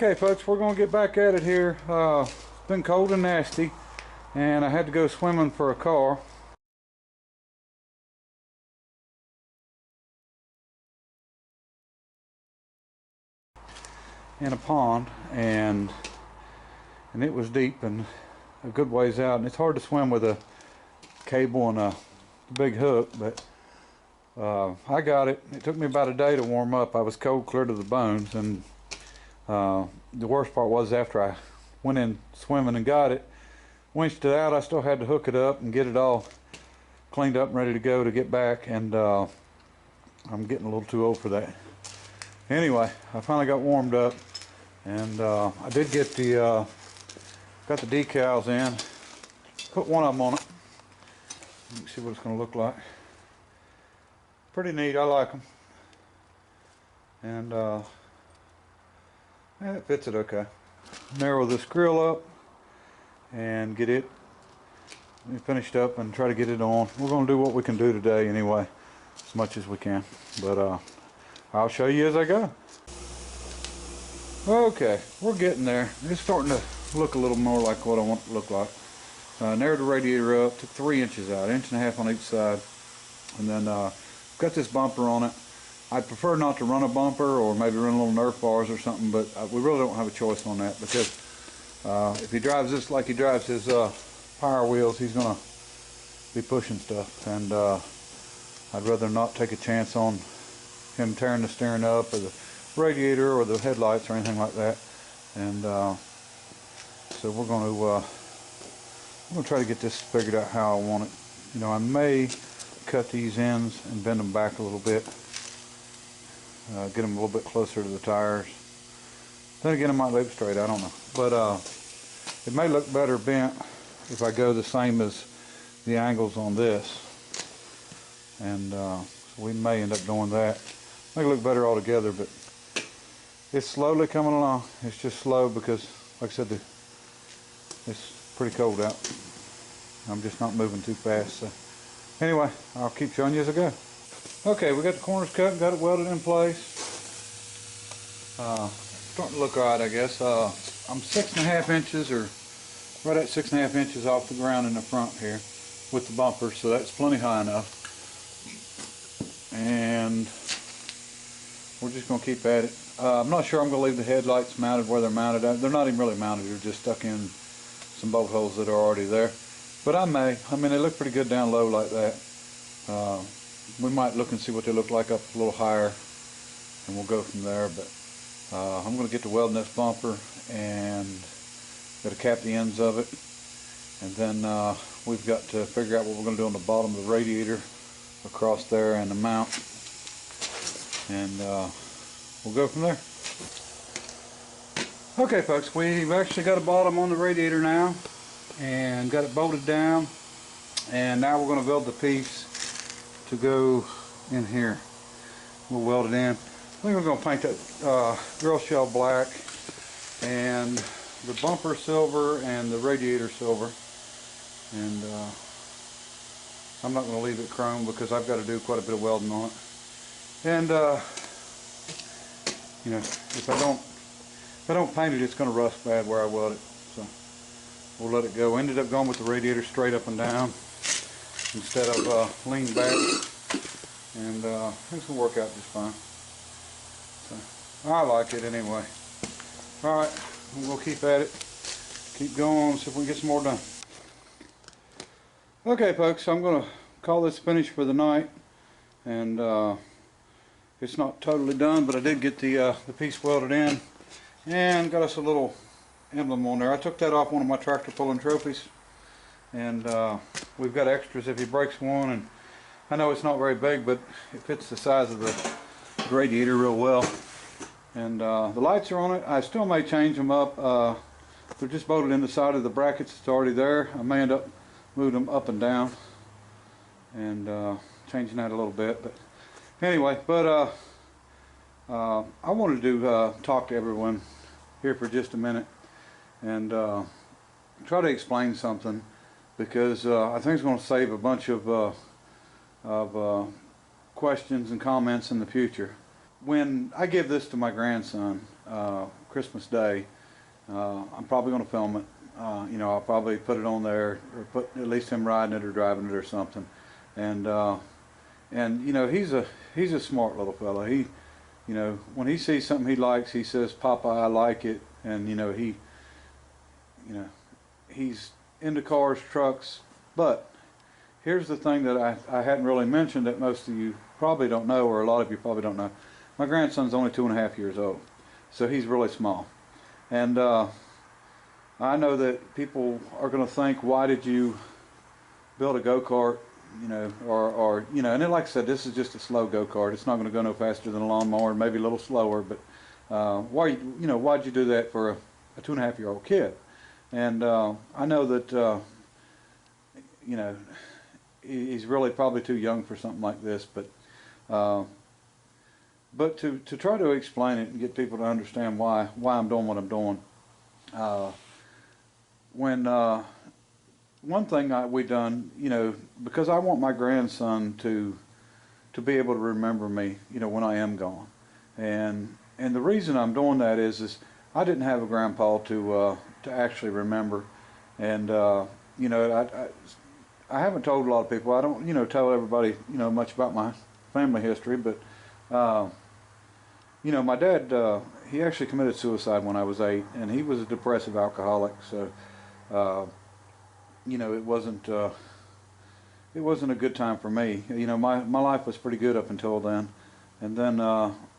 Okay folks, we're gonna get back at it here. It's been cold and nasty and I had to go swimming for a car. In a pond, and it was deep and a good ways out, and it's hard to swim with a cable and a big hook, but I got it. It took me about a day to warm up. I was cold clear to the bones, and the worst part was after I went in swimming and got it, winched it out, I still had to hook it up and get it all cleaned up and ready to go to get back, and I'm getting a little too old for that. Anyway, I finally got warmed up, and I did get the got the decals in. Put one of them on it. You can see what it's going to look like. Pretty neat. I like them, and it fits it okay. Narrow this grill up and get it finished up and try to get it on. We're going to do what we can do today anyway, as much as we can, but I'll show you as I go. Okay, we're getting there. It's starting to look a little more like what I want it to look like. Narrowed the radiator up, took 3 inches out, 1.5 inches on each side, and then got this bumper on it. I prefer not to run a bumper, or maybe run little Nerf bars or something, but we really don't have a choice on that, because if he drives this like he drives his power wheels, he's going to be pushing stuff, and I'd rather not take a chance on him tearing the steering up, or the radiator, or the headlights, or anything like that. And so we're going to try to get this figured out how I want it. You know, I may cut these ends and bend them back a little bit, get them a little bit closer to the tires. Then again, it might look straight, I don't know, but it may look better bent if I go the same as the angles on this, and so we may end up doing that. Make it look better altogether, but it's slowly coming along. It's just slow because, like I said, it's pretty cold out. I'm just not moving too fast. So anyway, I'll keep showing you as I go. Okay, we got the corners cut and got it welded in place. Starting to look alright, I guess. I'm 6.5 inches, or right at 6.5 inches off the ground in the front here with the bumper, so that's plenty high enough. And we're just going to keep at it. I'm not sure I'm going to leave the headlights mounted where they're mounted. They're not even really mounted. They're just stuck in some bolt holes that are already there. But I may. I mean, they look pretty good down low like that. We might look and see what they look like up a little higher, and we'll go from there. But I'm going to get to welding this bumper, and got to cap the ends of it. And then we've got to figure out what we're going to do on the bottom of the radiator across there, and the mount. And we'll go from there. Okay folks, we've actually got a bottom on the radiator now and got it bolted down, and now we're going to weld the piece to go in here. We'll weld it in. I think we're going to paint that grill shell black, and the bumper silver, and the radiator silver, and I'm not going to leave it chrome because I've got to do quite a bit of welding on it. And you know, if I don't paint it, it's going to rust bad where I weld it. So we'll let it go. Ended up going with the radiator straight up and down instead of lean back, and it's going to work out just fine. So I like it anyway. All right, we'll keep at it, keep going, see if we can get some more done. Okay, folks, I'm going to call this finished for the night, and it's not totally done, but I did get the piece welded in, and got us a little emblem on there. I took that off one of my tractor pulling trophies, and we've got extras if he breaks one, and I know it's not very big, but it fits the size of the radiator real well. And the lights are on it. I still may change them up. They're just bolted in the side of the brackets. It's already there. I may end up moving them up and down and changing that a little bit, but anyway, but I wanted to talk to everyone here for just a minute and try to explain something, because I think it's going to save a bunch of questions and comments in the future. When I give this to my grandson, Christmas Day. I'm probably going to film it. You know, I'll probably put it on there, or put at least him riding it or driving it or something. And you know, he's a smart little fella. He, you know, when he sees something he likes, he says, "Papa, I like it." And you know, you know, he's into cars, trucks. But here's the thing that I hadn't really mentioned that most of you probably don't know, or a lot of you probably don't know. My grandson's only 2.5 years old, so he's really small. And I know that people are going to think, why did you build a go-kart, you know, or you know, and then, like I said, this is just a slow go-kart. It's not going to go no faster than a lawnmower, maybe a little slower, but why'd you do that for a 2.5-year-old kid? And I know that, you know, he's really probably too young for something like this, but to try to explain it and get people to understand why I'm doing what I'm doing, one thing we done, you know, because I want my grandson to be able to remember me, you know, when I am gone, and the reason I'm doing that is I didn't have a grandpa to actually remember, and you know, I haven't told a lot of people. I don't, you know, tell everybody, you know, much about my family history, but you know, my dad, he actually committed suicide when I was 8, and he was a depressive alcoholic. So, you know, it wasn't a good time for me. You know, my life was pretty good up until then, and then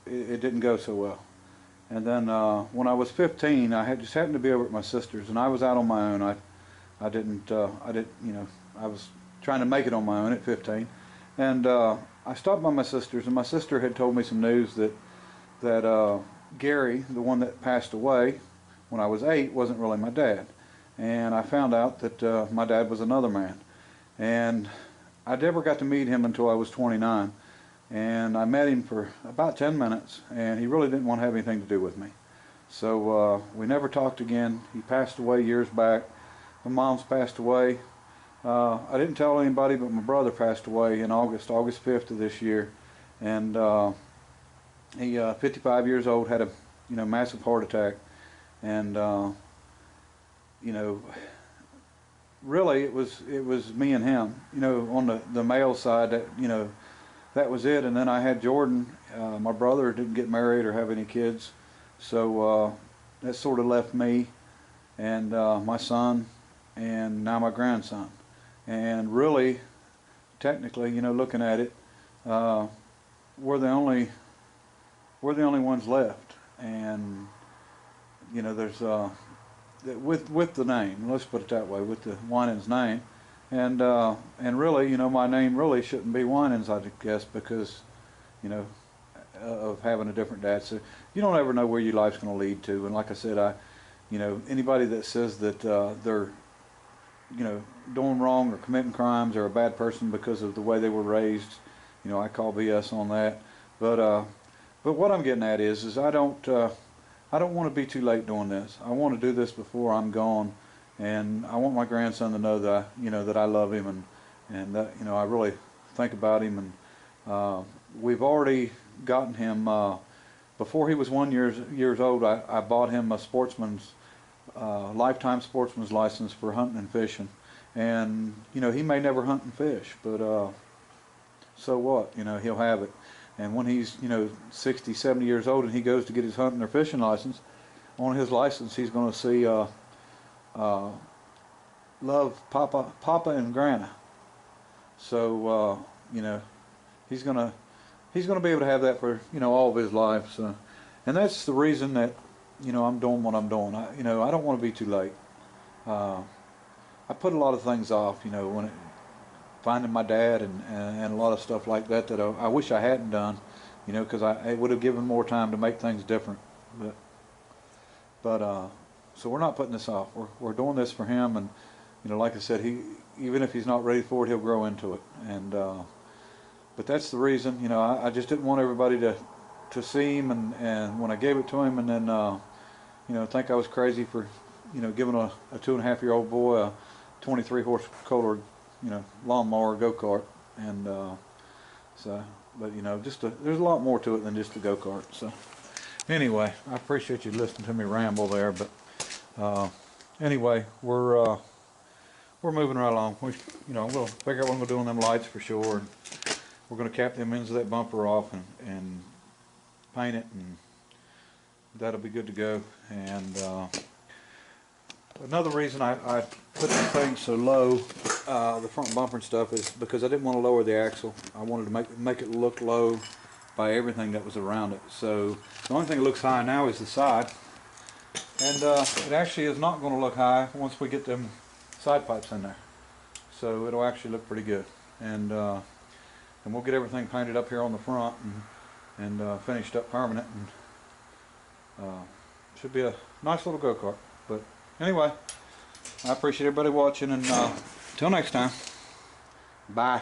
it didn't go so well. And then when I was 15, I just happened to be over at my sister's, and I was out on my own. I didn't, you know, I was trying to make it on my own at 15, and I stopped by my sister's, and my sister had told me some news that Gary, the one that passed away when I was 8, wasn't really my dad. And I found out that my dad was another man. And I never got to meet him until I was 29. And I met him for about 10 minutes, and he really didn't want to have anything to do with me. So we never talked again. He passed away years back. My mom's passed away. I didn't tell anybody, but my brother passed away in August 5th of this year. And he, 55 years old, had a, you know, massive heart attack. And you know, really it was me and him, you know, on the male side. That, you know, that was it. And then I had Jordan. My brother didn't get married or have any kids, so that sort of left me and my son, and now my grandson. And really, technically, you know, looking at it, we're the only ones left. And you know, there's with the name, let's put it that way, with the Winans name, and really, you know, my name really shouldn't be Winans, I guess, because, you know, of having a different dad. So you don't ever know where your life's going to lead to. And like I said, you know, anybody that says that they're, you know, doing wrong or committing crimes or a bad person because of the way they were raised, you know, I call BS on that. But what I'm getting at is I don't want to be too late doing this. I want to do this before I'm gone, and I want my grandson to know that, you know, that I love him, and that, you know, I really think about him. And we've already gotten him, before he was 1 years old, I bought him a sportsman's lifetime sportsman's license for hunting and fishing. And you know, he may never hunt and fish, but so what? You know, he'll have it. And when he's, you know, 60, 70 years old and he goes to get his hunting or fishing license, on his license he's going to see love Papa and Grandma. So you know, he's going to be able to have that for, you know, all of his life. So, and that's the reason that, you know, I'm doing what I'm doing. You know, I don't want to be too late. I put a lot of things off, you know, when finding my dad and a lot of stuff like that I wish I hadn't done, you know, because it would have given more time to make things different. But so we're not putting this off. We're doing this for him, and you know, like I said, even if he's not ready for it, he'll grow into it. And but that's the reason, you know, I just didn't want everybody to see him, and when I gave it to him, and then you know, think I was crazy for, you know, giving a 2.5-year-old boy a 23 horse Kohler, you know, lawnmower go-kart. And so, but you know, there's a lot more to it than just the go-kart. So Anyway, I appreciate you listening to me ramble there, but anyway, we're moving right along. We'll figure out what I'm gonna do on them lights for sure. And we're gonna cap them ends of that bumper off and paint it, and that'll be good to go. And another reason I put the thing so low, the front bumper and stuff, is because I didn't want to lower the axle. I wanted to make it look low by everything that was around it. So the only thing that looks high now is the side, and it actually is not going to look high once we get them side pipes in there. So it'll actually look pretty good, and we'll get everything painted up here on the front and finished up permanent, and should be a nice little go-kart. But anyway, I appreciate everybody watching, and till next time, bye.